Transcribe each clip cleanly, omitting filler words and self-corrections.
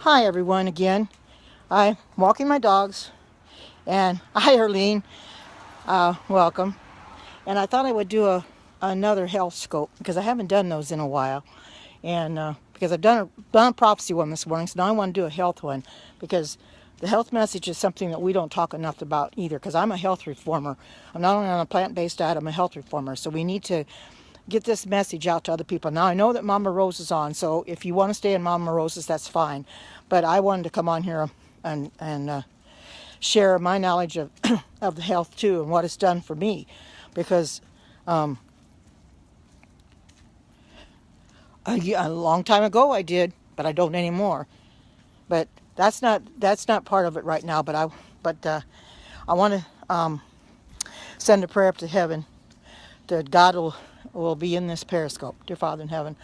Hi everyone again. I'm walking my dogs, and hi Arlene, welcome. And I thought I would do another health scope because I haven't done those in a while, and because I've done a prophecy one this morning, so now I want to do a health one because the health message is something that we don't talk enough about either. Because I'm a health reformer. I'm not only on a plant-based diet, I'm a health reformer. So we need to get this message out to other people. Now I know that Mama Rose is on, so if you want to stay in Mama Rose's, that's fine. But I wanted to come on here and share my knowledge of of the health too and what it's done for me, because a long time ago I did, but I don't anymore. But that's not part of it right now. But I want to send a prayer up to heaven that God will be in this periscope. Dear Father in heaven,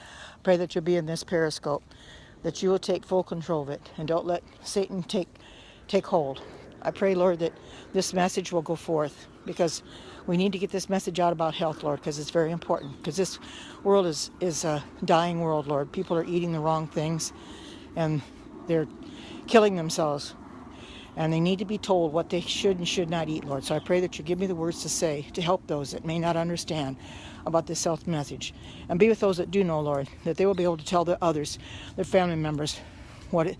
pray that you'll be in this periscope, that you will take full control of it and don't let Satan take hold. I pray, Lord, that this message will go forth, because we need to get this message out about health, Lord, because it's very important. Because this world is a dying world, Lord. People are eating the wrong things, and they're killing themselves. And they need to be told what they should and should not eat, Lord. So I pray that you give me the words to say to help those that may not understand about this health message. And be with those that do know, Lord, that they will be able to tell the others, their family members, what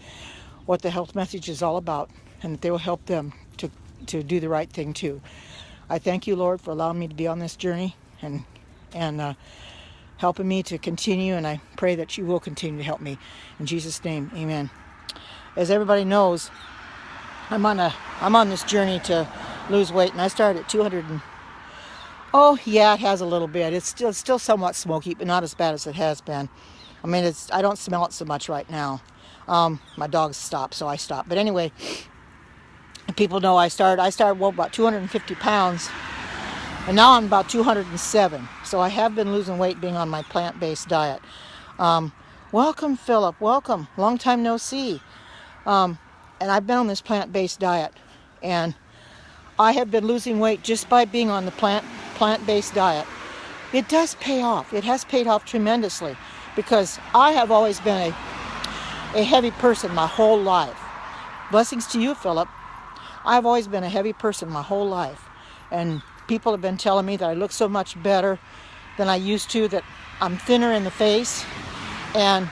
the health message is all about, and that they will help them to do the right thing too. I thank you, Lord, for allowing me to be on this journey and helping me to continue, and I pray that you will continue to help me. In Jesus' name, amen. As everybody knows, I'm on this journey to lose weight, and I started at 200 and oh yeah, it has a little bit. It's still somewhat smoky, but not as bad as it has been. I mean, I don't smell it so much right now. My dogs stopped, so I stopped. But anyway, people know I started about 250 pounds, and now I'm about 207. So I have been losing weight being on my plant-based diet. Welcome, Philip. Welcome. Long time no see. And I've been on this plant-based diet, and I have been losing weight just by being on the plant-based diet. It does pay off. It has paid off tremendously, because I have always been a heavy person my whole life. Blessings to you, Philip. I've always been a heavy person my whole life, and people have been telling me that I look so much better than I used to, that I'm thinner in the face, and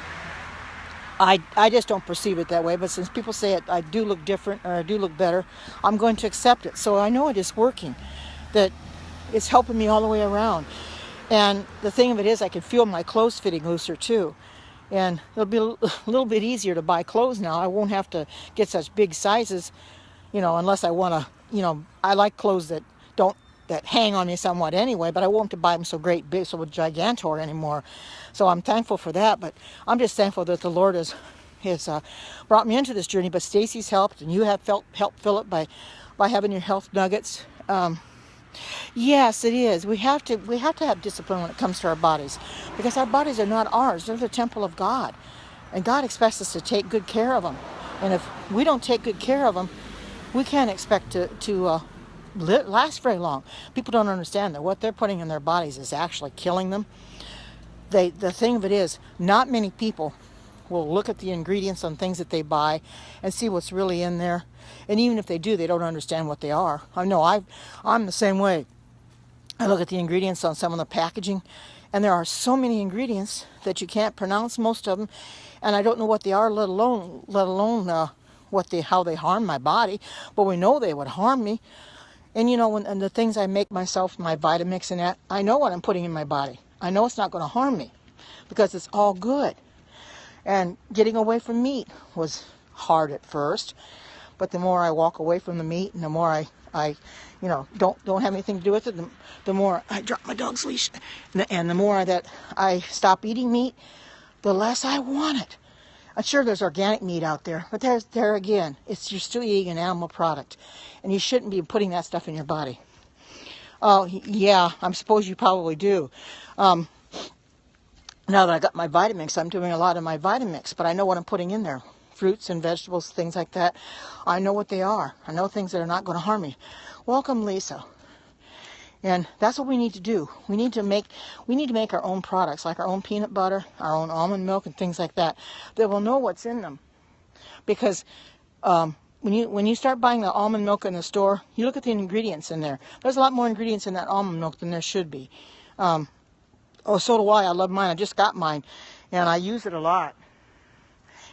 I just don't perceive it that way. But since people say it, I do look different, or I do look better, I'm going to accept it. So I know it is working, that it's helping me all the way around. And the thing of it is, I can feel my clothes fitting looser too. And it'll be a little bit easier to buy clothes now. I won't have to get such big sizes, unless I want to, I like clothes that hang on me somewhat anyway, but I won't have to buy them so big, so gigantor anymore. So I'm thankful for that, but I'm just thankful that the Lord has brought me into this journey. But Stacy's helped, and you have helped Philip by having your health nuggets. Yes, it is. We have to have discipline when it comes to our bodies, because our bodies are not ours. They're the temple of God, and God expects us to take good care of them. And if we don't take good care of them, we can't expect to last very long. People don't understand that what they're putting in their bodies is actually killing them. The thing of it is, not many people will look at the ingredients on things that they buy and see what's really in there. And even if they do, they don't understand what they are. I know I'm the same way. I look at the ingredients on some of the packaging, and there are so many ingredients that you can't pronounce most of them, and I don't know what they are, let alone how they harm my body. But we know they would harm me. And and the things I make myself, my Vitamix and that, I know what I'm putting in my body. I know it's not going to harm me, because it's all good. And getting away from meat was hard at first, but the more I walk away from the meat, and the more I don't have anything to do with it, the more I drop my dog's leash, and the more that I stop eating meat, the less I want it. I'm sure there's organic meat out there, but there again, you're still eating an animal product, and you shouldn't be putting that stuff in your body. Oh, yeah, I suppose you probably do. Now that I got my Vitamix, I'm doing a lot of my Vitamix, but I know what I'm putting in there. Fruits and vegetables, things like that. I know what they are. I know things that are not going to harm me. Welcome, Lisa. And that's what we need to do. We need to make our own products, like our own peanut butter, our own almond milk, and things like that. That will know what's in them. because when you start buying the almond milk in the store, you look at the ingredients in there. There's a lot more ingredients in that almond milk than there should be. Oh, so do I. I love mine. I just got mine, and I use it a lot.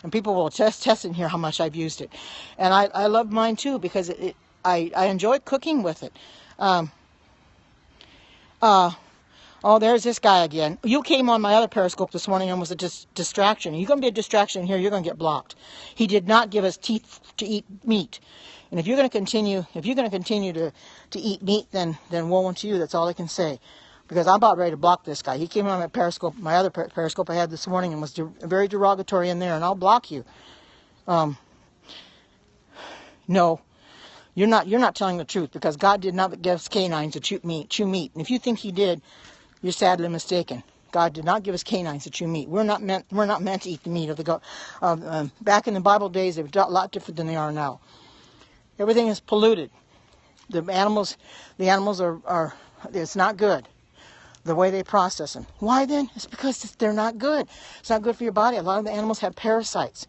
And people will test in here how much I've used it. And I love mine too, because I enjoy cooking with it. Oh, there's this guy again. You came on my other Periscope this morning and was a distraction. You're going to be a distraction here. You're going to get blocked. He did not give us teeth to eat meat. And if you're going to continue to eat meat, then woe unto you. That's all I can say. Because I'm about ready to block this guy. He came on my Periscope, my other Periscope I had this morning, and was very derogatory in there, and I'll block you. No. You're not telling the truth, because God did not give us canines to chew meat. And if you think He did, you're sadly mistaken. God did not give us canines to chew meat. We're not meant to eat the meat of the goat. Back in the Bible days, they were a lot different than they are now. Everything is polluted. The animals are it's not good, the way they process them. Why then? It's because they're not good. It's not good for your body. A lot of the animals have parasites.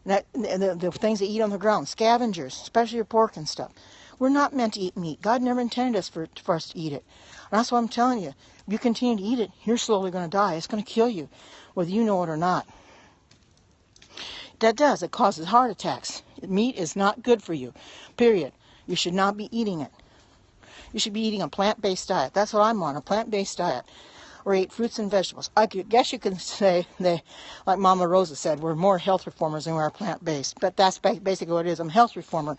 The things they eat on the ground, scavengers, especially your pork and stuff. We're not meant to eat meat. God never intended us for us to eat it. And that's what I'm telling you. If you continue to eat it, you're slowly going to die. It's going to kill you, whether you know it or not. That does. It causes heart attacks. Meat is not good for you, period. You should not be eating it. You should be eating a plant-based diet. That's what I'm on, a plant-based diet. Or eat fruits and vegetables. I guess you can say, like Mama Rosa said, we're more health reformers than we are plant-based. But that's basically what it is. I'm a health reformer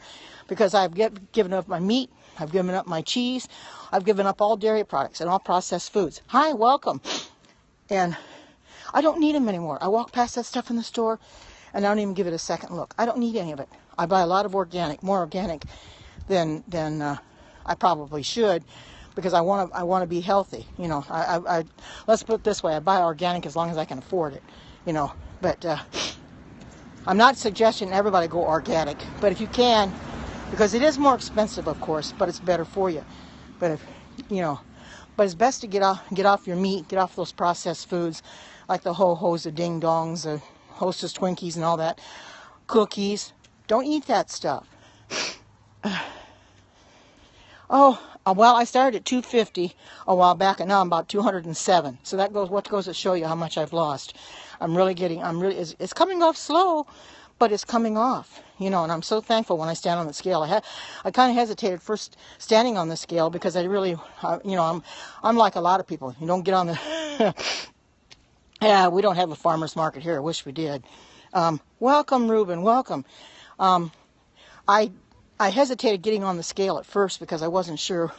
because I've given up my meat, I've given up my cheese, I've given up all dairy products and all processed foods. Hi, welcome. And I don't need them anymore. I walk past that stuff in the store and I don't even give it a second look. I don't need any of it. I buy a lot of organic, more organic than I probably should, because I want to be healthy. You know, I let's put it this way: I buy organic as long as I can afford it. You know, but I'm not suggesting everybody go organic, but if you can, because it is more expensive, of course, but it's better for you. But if but it's best to get off your meat, get off those processed foods, like the ho-hos, the ding-dongs, the Hostess Twinkies, and all that, cookies. Don't eat that stuff. Well, I started at 250 a while back, and now I'm about 207. So that goes to show you how much I've lost. It's coming off slow, but it's coming off, and I'm so thankful when I stand on the scale. I kind of hesitated first standing on the scale because I really, I'm like a lot of people. You don't get on the, yeah, we don't have a farmer's market here. I wish we did. Welcome, Reuben, welcome. I hesitated getting on the scale at first because I wasn't sure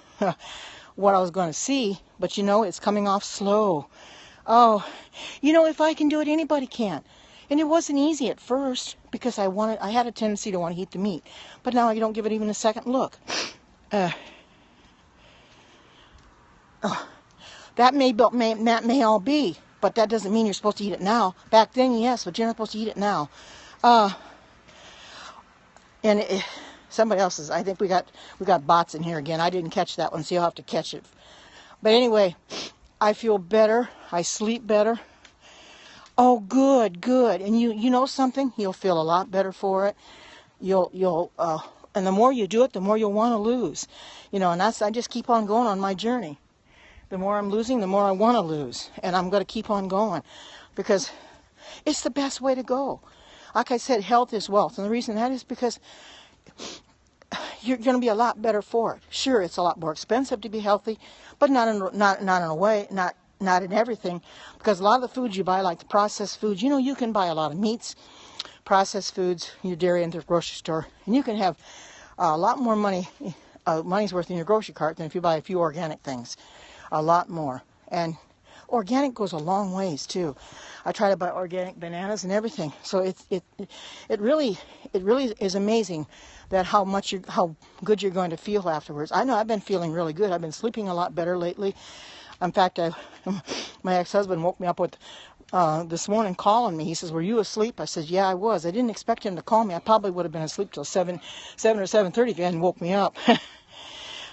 what I was going to see, but it's coming off slow. Oh, if I can do it, anybody can. And it wasn't easy at first because I had a tendency to want to eat the meat, but now I don't give it even a second look. That may all be, but that doesn't mean you're supposed to eat it now. Back then, yes, but you're not supposed to eat it now. Somebody else's. I think we got bots in here again. I didn't catch that one, so you'll have to catch it. But anyway, I feel better. I sleep better. Oh, good. And you know something? You'll feel a lot better for it. And the more you do it, the more you'll want to lose. And I just keep on going on my journey. The more I'm losing, the more I want to lose, and I'm going to keep on going because it's the best way to go. Like I said, health is wealth, and the reason that is because you're going to be a lot better for it. Sure, it's a lot more expensive to be healthy, but not in a way, not in everything, because a lot of the foods you buy, like the processed foods, you can buy a lot of meats, processed foods, your dairy in the grocery store, and you can have a lot more money's worth in your grocery cart than if you buy a few organic things. A lot more. And organic goes a long ways too. I try to buy organic bananas and everything. So it really is amazing that how good you're going to feel afterwards. I know I've been feeling really good. I've been sleeping a lot better lately. In fact, my ex-husband woke me up with this morning calling me. He says, "Were you asleep?" I said, "Yeah, I was." I didn't expect him to call me. I probably would have been asleep till 7 or 7:30 if he hadn't woke me up.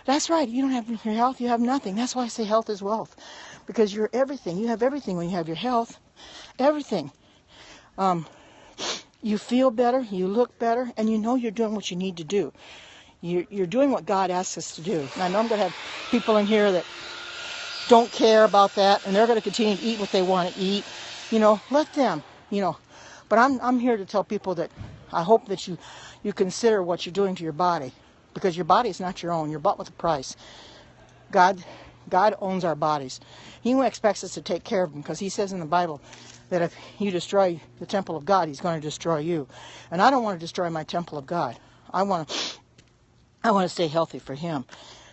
That's right. You don't have your health, you have nothing. That's why I say health is wealth. Because you're everything. You have everything when you have your health. Everything. you feel better, you look better, and you know you're doing what you need to do. You're doing what God asks us to do. And I know I'm going to have people in here that don't care about that, and they're going to continue to eat what they want to eat. Let them, But I'm here to tell people that I hope that you consider what you're doing to your body, because your body is not your own. You're bought with a price. God owns our bodies. He expects us to take care of them, because he says in the Bible that if you destroy the temple of God, he's going to destroy you. And I don't want to destroy my temple of God. I want to stay healthy for him.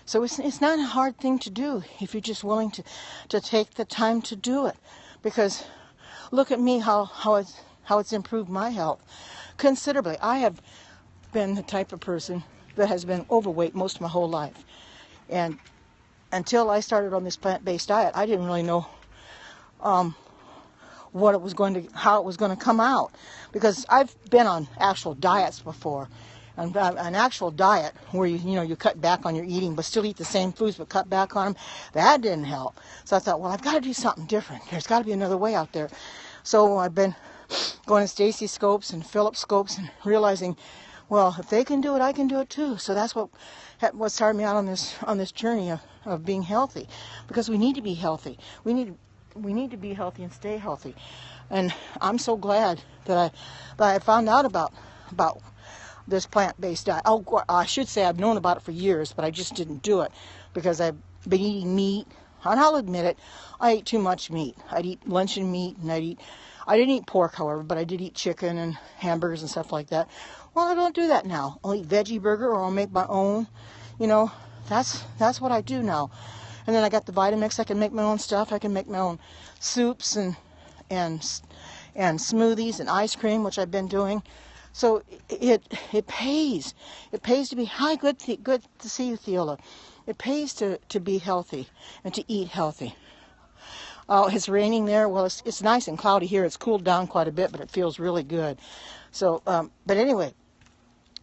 So it's not a hard thing to do if you're just willing to take the time to do it. Because look at me, how it's improved my health considerably. I have been the type of person that has been overweight most of my whole life. And until I started on this plant-based diet, I didn't really know how it was going to come out. Because I've been on actual diets before. An actual diet where you cut back on your eating but still eat the same foods but cut back on them, that didn't help. So I thought, well, I've got to do something different. There's got to be another way out there. So I've been going to Stacy Scopes and Philip Scopes and realizing, well, if they can do it, I can do it too. So that's what started me out on this journey of being healthy, because we need to be healthy. We need to be healthy and stay healthy. And I'm so glad that I found out about this plant-based diet. Oh, I should say I've known about it for years, but I just didn't do it because I've been eating meat. And I'll admit it, I ate too much meat. I'd eat luncheon meat, and I didn't eat pork, however, but I did eat chicken and hamburgers and stuff like that. Well, I don't do that now. I'll eat veggie burger, or I'll make my own. That's what I do now. And then I got the Vitamix. I can make my own stuff. I can make my own soups and smoothies and ice cream, which I've been doing. So it pays. It pays to be, hi, good to see you, Theola. It pays to be healthy and to eat healthy. Oh, it's raining there. Well, it's nice and cloudy here. It's cooled down quite a bit, but it feels really good. So, but anyway,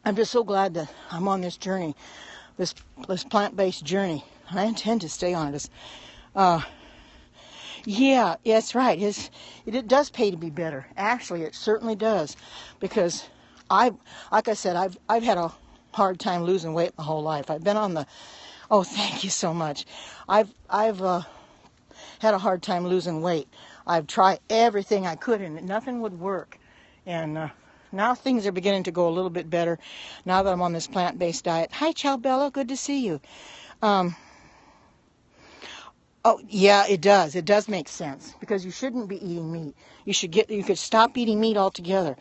I'm just so glad that I'm on this journey, this plant-based journey. And I intend to stay on it. Yeah, that's right. It does pay to be better. Actually, it certainly does, because like I said, I've had a hard time losing weight my whole life. I've been on the, oh, thank you so much. I've had a hard time losing weight. I've tried everything I could, and nothing would work. And now things are beginning to go a little bit better now that I'm on this plant-based diet. Hi, Ciao Bella, good to see you. Oh, yeah, it does. It does make sense, because you shouldn't be eating meat. You could stop eating meat altogether.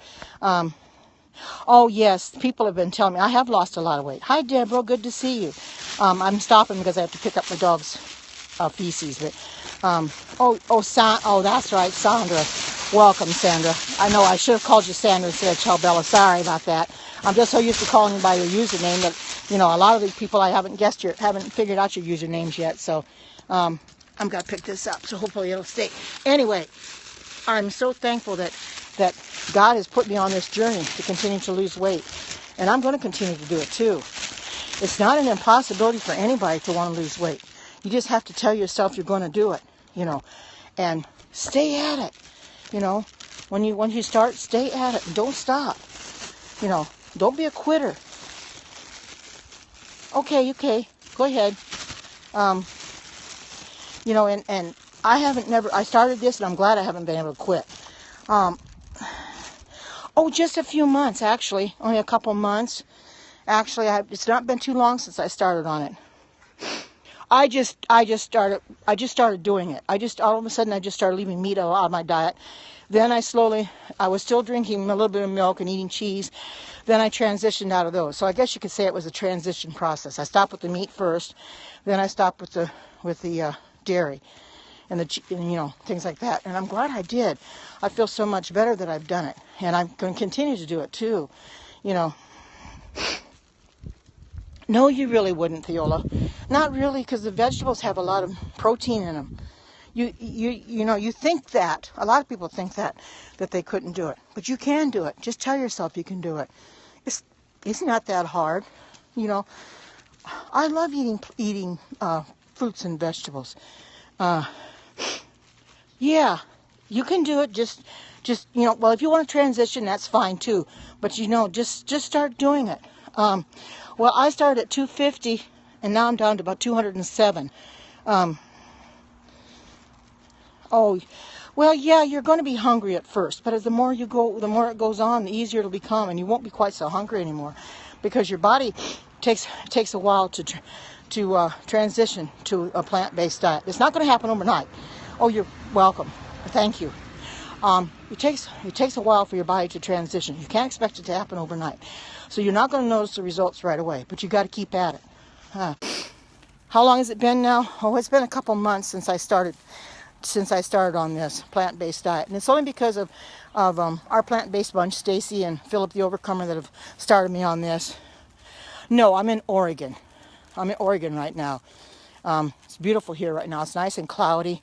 Oh, yes, people have been telling me. I have lost a lot of weight. Hi, Deborah. Good to see you. I'm stopping because I have to pick up the dog's feces. But that's right, Sandra. Welcome, Sandra. I know I should have called you Sandra instead of Ciao Bella. Sorry about that. I'm just so used to calling you by your username that, a lot of these people I haven't figured out your usernames yet. So I'm going to pick this up, so hopefully it'll stay. Anyway, I'm so thankful that God has put me on this journey to continue to lose weight. And I'm going to continue to do it too. It's not an impossibility for anybody to want to lose weight. You just have to tell yourself you're going to do it, and stay at it. When you start, stay at it. Don't stop. Don't be a quitter. Okay, go ahead. And I started this, and I'm glad I haven't been able to quit. Just a few months, actually. Only a couple months. Actually, it's not been too long since I started on it. I just started doing it. All of a sudden, I just started leaving meat out of my diet. Then I was still drinking a little bit of milk and eating cheese. Then I transitioned out of those. So I guess you could say it was a transition process. I stopped with the meat first. Then I stopped with the dairy and things like that. And I'm glad I did. I feel so much better that I've done it. And I'm going to continue to do it too. No, you really wouldn't, Theola. Not really, because the vegetables have a lot of protein in them. You think that. A lot of people think that they couldn't do it. But you can do it. Just tell yourself you can do it. It's not that hard. I love eating fruits and vegetables. Yeah, you can do it. Just Just, well, if you want to transition, that's fine too. But, just start doing it. Well, I started at 250, and now I'm down to about 207. Oh, well, yeah, you're going to be hungry at first, but the more you go, the more it goes on, the easier it'll become, and you won't be quite so hungry anymore, because your body takes a while to transition to a plant-based diet. It's not going to happen overnight. Oh, you're welcome. Thank you. It takes a while for your body to transition. You can't expect it to happen overnight, so you're not going to notice the results right away. But you got to keep at it. How long has it been now? Oh, it's been a couple months since I started on this plant-based diet, and it's only because of our plant-based bunch, Stacy and Philip the Overcomer, that have started me on this. No, I'm in Oregon. I'm in Oregon right now. It's beautiful here right now. It's nice and cloudy,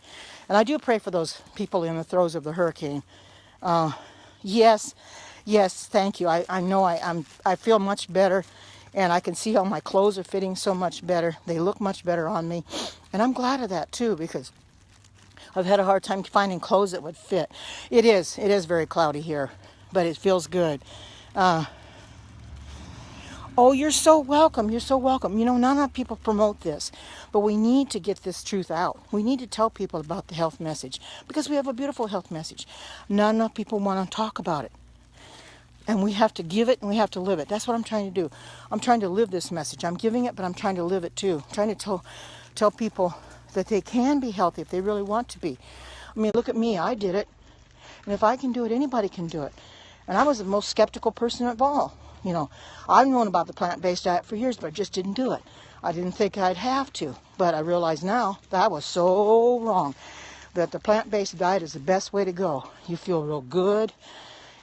and I do pray for those people in the throes of the hurricane. Yes, thank you. I know I feel much better, and I can see how my clothes are fitting so much better. They look much better on me, and I'm glad of that too, because I've had a hard time finding clothes that would fit. It is very cloudy here, but it feels good. Oh, you're so welcome. You're so welcome. Not enough people promote this, but we need to get this truth out. We need to tell people about the health message, because we have a beautiful health message. Not enough people want to talk about it. And we have to give it, and we have to live it. That's what I'm trying to do. I'm trying to live this message. I'm giving it, but I'm trying to live it too. I'm trying to tell people that they can be healthy if they really want to be. I mean, look at me. I did it. And if I can do it, anybody can do it. And I was the most skeptical person of all. I've known about the plant-based diet for years, but I just didn't do it. I didn't think I'd have to. But I realize now that I was so wrong, that the plant-based diet is the best way to go. You feel real good.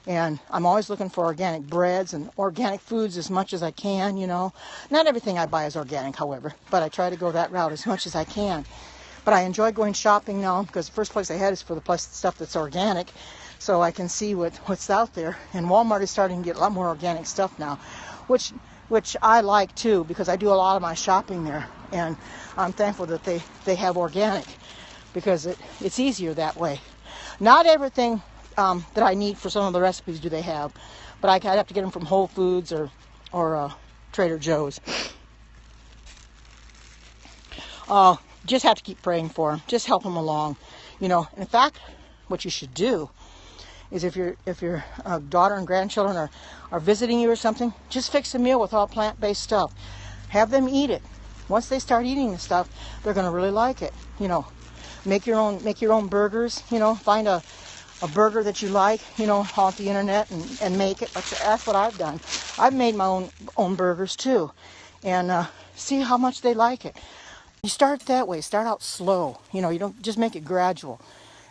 And I'm always looking for organic breads and organic foods as much as I can, Not everything I buy is organic, however, but I try to go that route as much as I can. But I enjoy going shopping now, because the first place I head is for the stuff that's organic, so I can see what's out there. And Walmart is starting to get a lot more organic stuff now, which I like too, because I do a lot of my shopping there. And I'm thankful that they have organic, because it's easier that way. Not everything that I need for some of the recipes do they have, but I'd have to get them from Whole Foods or Trader Joe's. Just have to keep praying for them. Just help them along, In fact, what you should do is, if your daughter and grandchildren are visiting you or something, just fix a meal with all plant-based stuff. Have them eat it. Once they start eating the stuff, they're going to really like it. Make your own burgers. Find a burger that you like, off the internet and make it. That's what I've done. I've made my own burgers too, and see how much they like it. You start that way. Start out slow. You don't just make it gradual,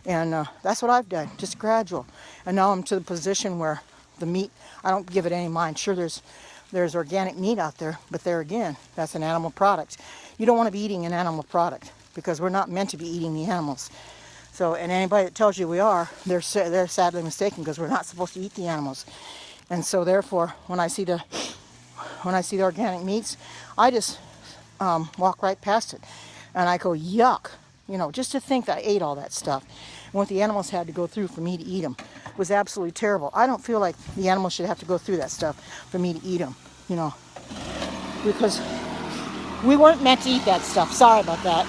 and that's what I've done, just gradual. And now I'm to the position where the meat, I don't give it any mind. Sure, there's organic meat out there, but there again, that's an animal product. You don't want to be eating an animal product, because we're not meant to be eating the animals. So, and anybody that tells you we are, they're sadly mistaken, because we're not supposed to eat the animals. And so, therefore, when I see the organic meats, I just walk right past it, and I go, yuck. Just to think that I ate all that stuff, and what the animals had to go through for me to eat them was absolutely terrible. I don't feel like the animals should have to go through that stuff for me to eat them, because we weren't meant to eat that stuff. Sorry about that.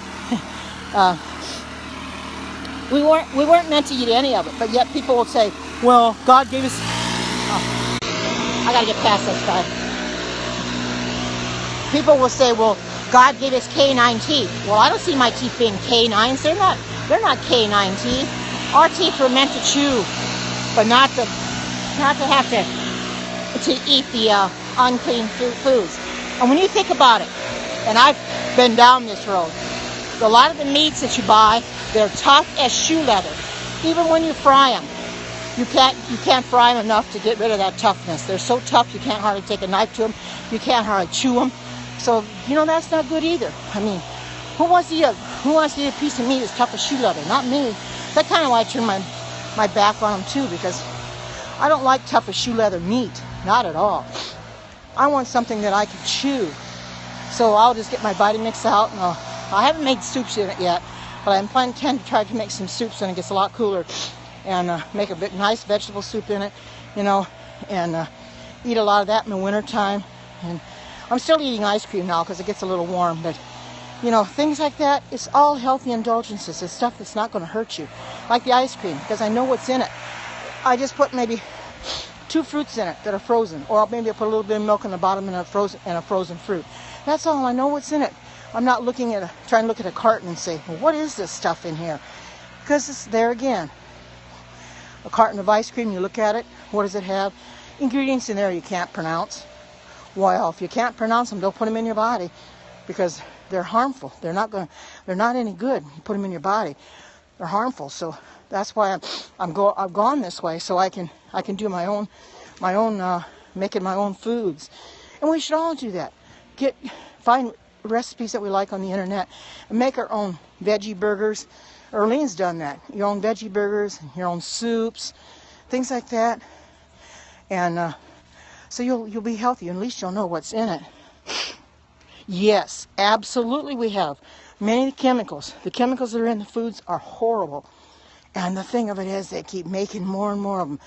We weren't meant to eat any of it, but yet people will say, well, God gave us... Oh, I gotta get past this guy. People will say, well, God gave us canine teeth. Well, I don't see my teeth being canines. They're not canine teeth. Our teeth were meant to chew, but not to have to eat the unclean foods. And when you think about it, and I've been down this road, a lot of the meats that you buy, they're tough as shoe leather. Even when you fry them, you can't fry them enough to get rid of that toughness. They're so tough you can't hardly take a knife to them. You can't hardly chew them. So that's not good either. I mean, who wants to eat a piece of meat as tough as shoe leather? Not me. That's kind of why I turn my back on them too, because I don't like tough as shoe leather meat. Not at all. I want something that I can chew. So I'll just get my Vitamix out, and I haven't made soups in it yet, but I intend to try to make some soups when it gets a lot cooler. and make a nice vegetable soup in it, you know, and eat a lot of that in the wintertime. And I'm still eating ice cream now because it gets a little warm, but you know, things like that, it's all healthy indulgences. It's stuff that's not going to hurt you. Like the ice cream, because I know what's in it. I just put maybe 2 fruits in it that are frozen, or maybe I put a little bit of milk in the bottom and a frozen fruit. That's all. I know what's in it. I'm not trying to look at a carton and say, well, what is this stuff in here? Because it's there again. A carton of ice cream, you look at it, what does it have? Ingredients in there you can't pronounce. Well, if you can't pronounce them, don't put them in your body, because they're harmful. They're not any good. You put them in your body, they're harmful. So that's why I've gone this way, so I can do my own making my own foods. And we should all do that. Find recipes that we like on the internet and make our own veggie burgers. Erlene's done that. Your own veggie burgers, your own soups, things like that. And so you'll be healthy. At least you'll know what's in it. Yes, absolutely we have. Many chemicals. The chemicals that are in the foods are horrible. And the thing of it is, they keep making more and more of them.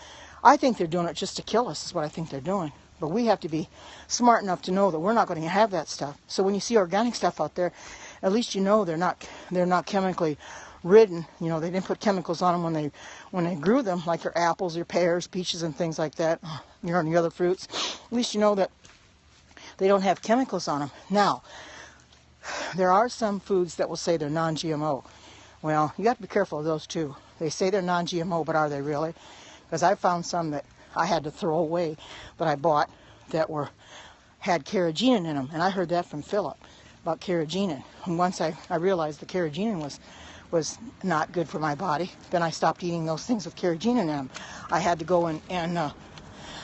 I think they're doing it just to kill us, is what I think they're doing. But we have to be smart enough to know that we're not going to have that stuff. So when you see organic stuff out there, at least you know they're not chemically ridden. You know, they didn't put chemicals on them when they grew them, like your apples, your pears, peaches, and things like that. You know, and the other fruits. At least you know that they don't have chemicals on them. Now, there are some foods that will say they're non-GMO. Well, you have to be careful of those too. They say they're non-GMO, but are they really? Because I found some that I had to throw away that I bought that had carrageenan in them. And I heard that from Philip about carrageenan. And once I realized the carrageenan was not good for my body, then I stopped eating those things with carrageenan in them. I had to go and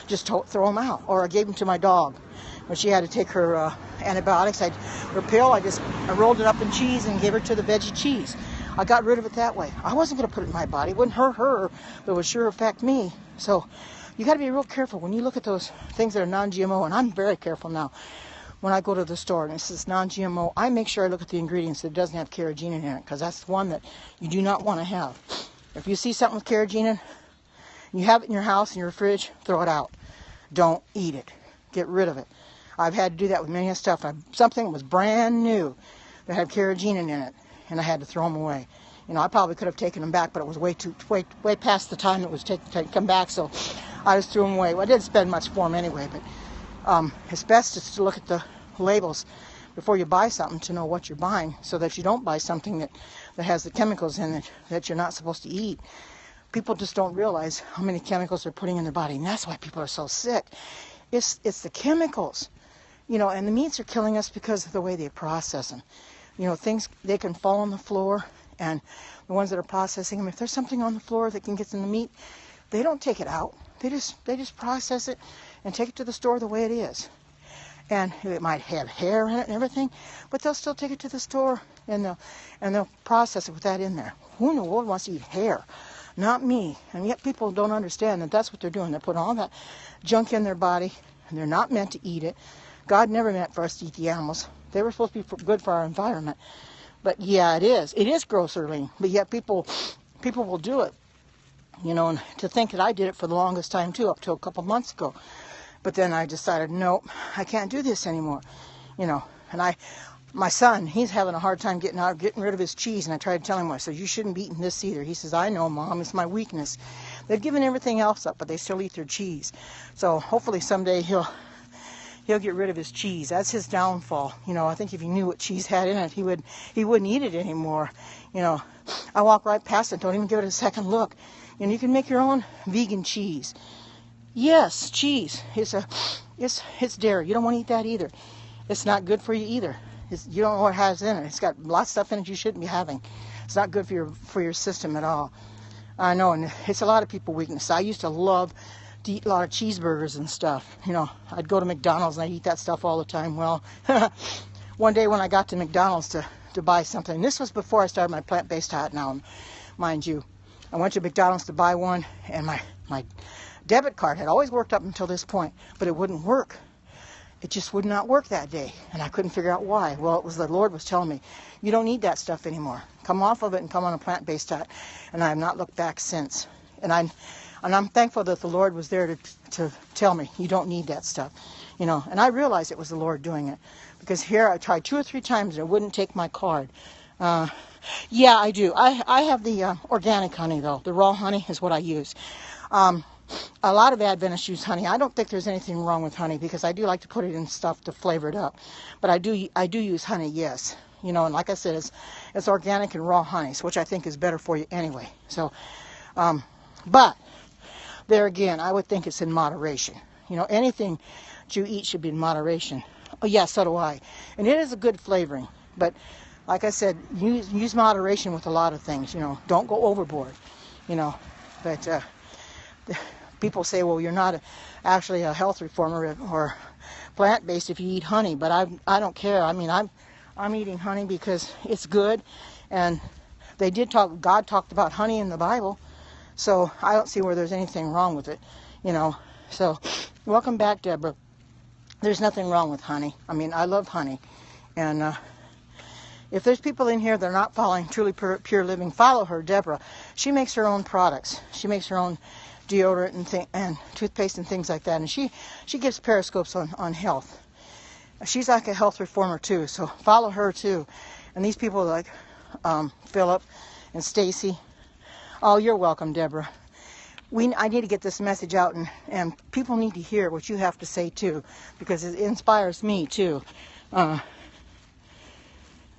just throw them out. Or I gave them to my dog. When she had to take her antibiotics, her pill, I rolled it up in cheese and gave her to the veggie cheese. I got rid of it that way. I wasn't going to put it in my body. It wouldn't hurt her, but it would sure affect me. So you got to be real careful when you look at those things that are non-GMO, and I'm very careful now. When I go to the store and it says non-GMO, I make sure I look at the ingredients that it doesn't have carrageenan in it, because that's the one that you do not want to have. If you see something with carrageenan, you have it in your house, in your fridge, throw it out. Don't eat it. Get rid of it. I've had to do that with many stuff. Something was brand new that had carrageenan in it, and I had to throw them away. You know, I probably could have taken them back, but it was way past the time it was to come back, so I just threw them away. Well, I didn't spend much for them anyway, but it's best just to look at the labels before you buy something to know what you're buying, so that you don't buy something that has the chemicals in it that you're not supposed to eat. People just don't realize how many chemicals they're putting in their body, and that's why people are so sick. It's the chemicals. You know, and the meats are killing us because of the way they process them. You know, things, they can fall on the floor, and the ones that are processing them, if there's something on the floor that can get in the meat, they don't take it out. They just process it and take it to the store the way it is. And it might have hair in it and everything, but they'll still take it to the store and they'll process it with that in there. Who in the world wants to eat hair? Not me. And yet people don't understand that that's what they're doing. They're putting all that junk in their body, and they're not meant to eat it. God never meant for us to eat the animals. They were supposed to be good for our environment. But yeah, it is. It is gross, Erlene. But yet people will do it. You know, and to think that I did it for the longest time too, up to a couple months ago. But then I decided, nope, I can't do this anymore. You know, and my son, he's having a hard time getting rid of his cheese. And I tried to tell him, I said, you shouldn't be eating this either. He says, I know, Mom, it's my weakness. They've given everything else up, but they still eat their cheese. So hopefully someday he'll get rid of his cheese. That's his downfall. You know, I think if he knew what cheese had in it, he wouldn't eat it anymore. You know, I walk right past it, don't even give it a second look. And you can make your own vegan cheese. Yes, cheese. It's dairy. You don't want to eat that either. It's not good for you either. You don't know what it has in it. It's got lots of stuff in it you shouldn't be having. It's not good for your system at all. I know, and it's a lot of people's weakness. I used to love to eat a lot of cheeseburgers and stuff. You know, I'd go to McDonald's and I'd eat that stuff all the time. Well, one day when I got to McDonald's to buy something, and this was before I started my plant-based diet now, mind you. I went to McDonald's to buy one, and my debit card had always worked up until this point, but it wouldn't work. It just would not work that day, and I couldn't figure out why. Well, it was the Lord was telling me, you don't need that stuff anymore. Come off of it and come on a plant-based diet. And I have not looked back since. I'm thankful that the Lord was there to tell me, you don't need that stuff, you know. And I realized it was the Lord doing it, because here I tried 2 or 3 times and it wouldn't take my card. Yeah, I do. I have the organic honey, though. The raw honey is what I use. A lot of Adventists use honey. I don't think there's anything wrong with honey, because I do like to put it in stuff to flavor it up. But I do use honey, yes. You know, and like I said, it's organic and raw honey, which I think is better for you anyway. So, but there again, I would think it's in moderation. You know, anything that you eat should be in moderation. Oh yeah, so do I. And it is a good flavoring. But like I said, use moderation with a lot of things. You know, don't go overboard. You know, but people say, well, you're not actually a health reformer or plant-based if you eat honey. But I don't care. I mean, I'm eating honey because it's good, and God talked about honey in the Bible, so I don't see where there's anything wrong with it, you know. So, welcome back, Deborah. There's nothing wrong with honey. I mean, I love honey, and if there's people in here that are not following Truly Pure Living, follow her, Deborah. She makes her own products. She makes her own deodorant and toothpaste and things like that, and she gives periscopes on health. She's like a health reformer too, so follow her too. And these people like Philip and Stacy. Oh, you're welcome, Deborah. I need to get this message out, and people need to hear what you have to say too, because it inspires me too.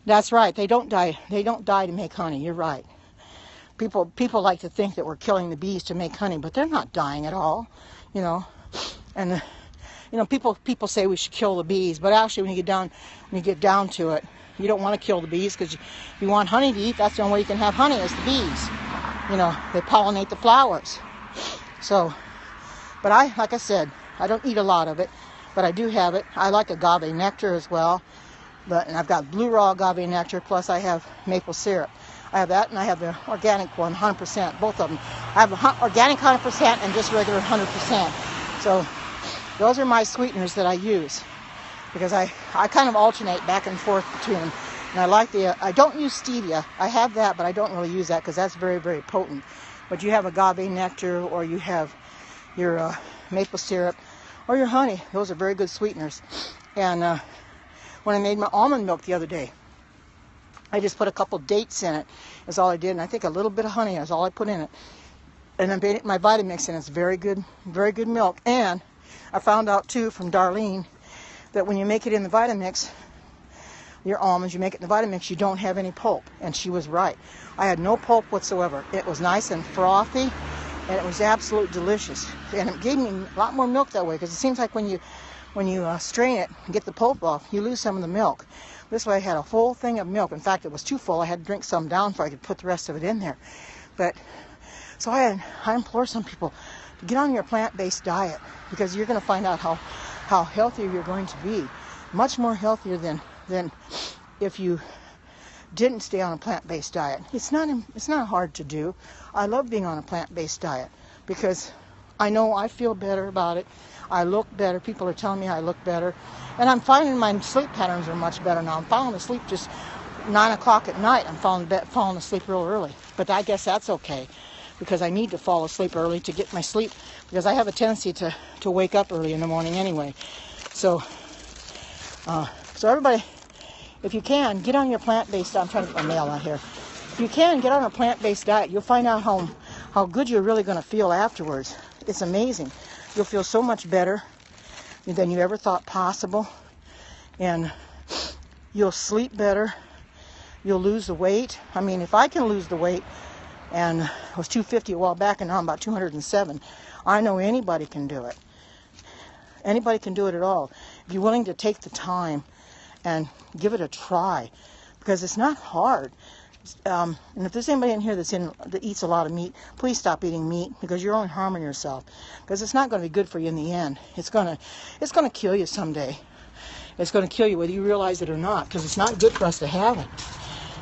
That's right. They don't die. They don't die to make honey. You're right. People like to think that we're killing the bees to make honey, but they're not dying at all, you know. And you know, people say we should kill the bees, but actually, when you get down to it, you don't want to kill the bees, because if you want honey to eat, that's the only way you can have honey is the bees. You know, they pollinate the flowers. So, but like I said, I don't eat a lot of it, but I do have it. I like agave nectar as well, and I've got blue raw agave nectar, plus I have maple syrup. I have that, and I have the organic one, 100%, both of them. I have organic 100% and just regular 100%. So those are my sweeteners that I use, because I kind of alternate back and forth between them. And I like I don't use stevia. I have that, but I don't really use that because that's very, very potent. But you have agave nectar, or you have your maple syrup, or your honey. Those are very good sweeteners. And when I made my almond milk the other day, I just put a couple dates in it. That's all I did. And I think a little bit of honey is all I put in it. And I made it my Vitamix, and it's very good milk. And I found out too from Darlene that when you make it in the Vitamix, your almonds, you make it in the Vitamix, you don't have any pulp. And she was right. I had no pulp whatsoever. It was nice and frothy, and it was absolutely delicious. And it gave me a lot more milk that way, because it seems like when you strain it and get the pulp off, you lose some of the milk. This way I had a whole thing of milk. In fact, it was too full. I had to drink some down before I could put the rest of it in there. But so I implore some people to get on your plant-based diet, because you're going to find out how healthier you're going to be. Much more healthier than if you didn't stay on a plant-based diet. It's not hard to do. I love being on a plant-based diet, because I know I feel better about it. I look better. People are telling me I look better. And I'm finding my sleep patterns are much better now. I'm falling asleep just 9 o'clock at night. I'm falling asleep real early. But I guess that's okay, because I need to fall asleep early to get my sleep, because I have a tendency to wake up early in the morning anyway. So everybody, if you can, get on your plant-based diet. I'm trying to get my mail out here. If you can, get on a plant-based diet. You'll find out how good you're really going to feel afterwards. It's amazing. You'll feel so much better than you ever thought possible. And you'll sleep better. You'll lose the weight. I mean, if I can lose the weight, and I was 250 a while back, and now I'm about 207, I know anybody can do it. Anybody can do it at all. If you're willing to take the time and give it a try, because it's not hard. And if there's anybody in here that eats a lot of meat, please stop eating meat, because you're only harming yourself. Because it's not going to be good for you in the end. It's going to kill you someday. It's going to kill you whether you realize it or not, because it's not good for us to have it.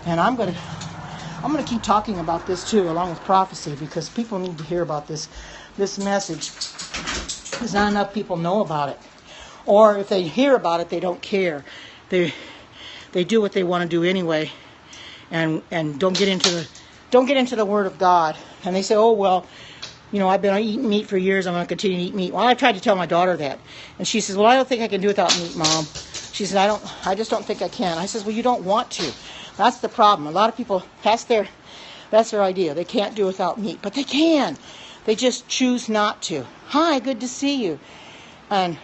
And I'm going to keep talking about this too, along with prophecy, because people need to hear about this message. Because not enough people know about it. Or if they hear about it, they don't care. They do what they want to do anyway. And don't get into the Word of God. And they say, oh well, you know, I've been eating meat for years. I'm going to continue to eat meat. Well, I tried to tell my daughter that. And she says, well, I don't think I can do without meat, Mom. She said, I just don't think I can. I says, well, you don't want to. That's the problem. A lot of people, that's their idea. They can't do without meat, but they can. They just choose not to. Hi, good to see you. And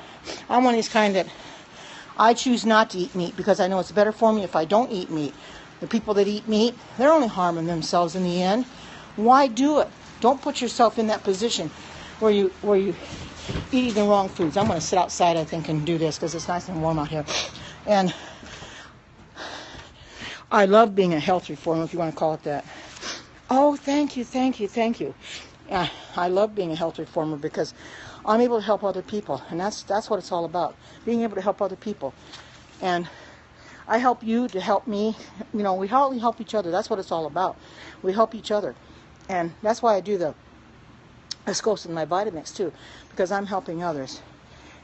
I'm one of these kind that I choose not to eat meat because I know it's better for me if I don't eat meat. The people that eat meat, they're only harming themselves in the end. Why do it? Don't put yourself in that position where you eating the wrong foods. I'm going to sit outside, I think, and do this because it's nice and warm out here. And I love being a health reformer, if you want to call it that. Oh, thank you. I love being a health reformer because I'm able to help other people, and that's what it's all about, being able to help other people. And I help you to help me. You know, we help each other. That's what it's all about. We help each other. And that's why I do the scopes and my Vitamix too, because I'm helping others.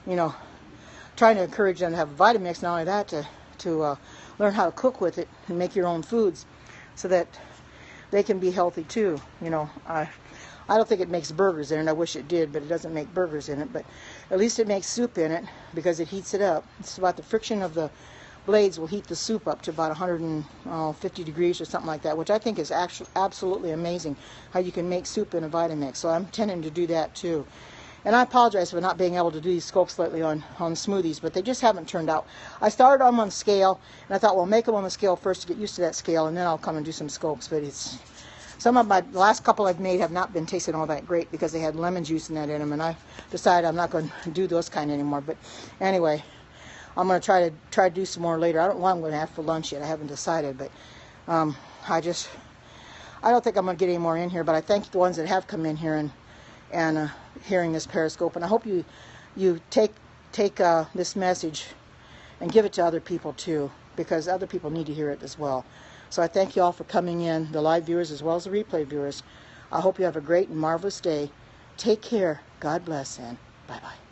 You know, trying to encourage them to have a Vitamix, not only that, to learn how to cook with it and make your own foods so that they can be healthy too. You know, I don't think it makes burgers in it. I wish it did, but it doesn't make burgers in it. But at least it makes soup in it because it heats it up. It's about the friction of the blades will heat the soup up to about 150 degrees or something like that, which I think is actually absolutely amazing how you can make soup in a Vitamix. So I'm tending to do that too. And I apologize for not being able to do these scopes lately on smoothies, but they just haven't turned out. I started them on the scale, and I thought, well, make them on the scale first to get used to that scale, and then I'll come and do some scopes. But some of the last couple I've made have not been tasting all that great because they had lemon juice in them, and I decided I'm not going to do those kind anymore. But anyway, I'm going to try to do some more later. I don't know what I'm going to have for lunch yet. I haven't decided, but I don't think I'm going to get any more in here. But I thank the ones that have come in here and hearing this Periscope, and I hope you take this message and give it to other people too, because other people need to hear it as well. So I thank you all for coming in, the live viewers as well as the replay viewers. I hope you have a great and marvelous day. Take care. God bless, and bye-bye.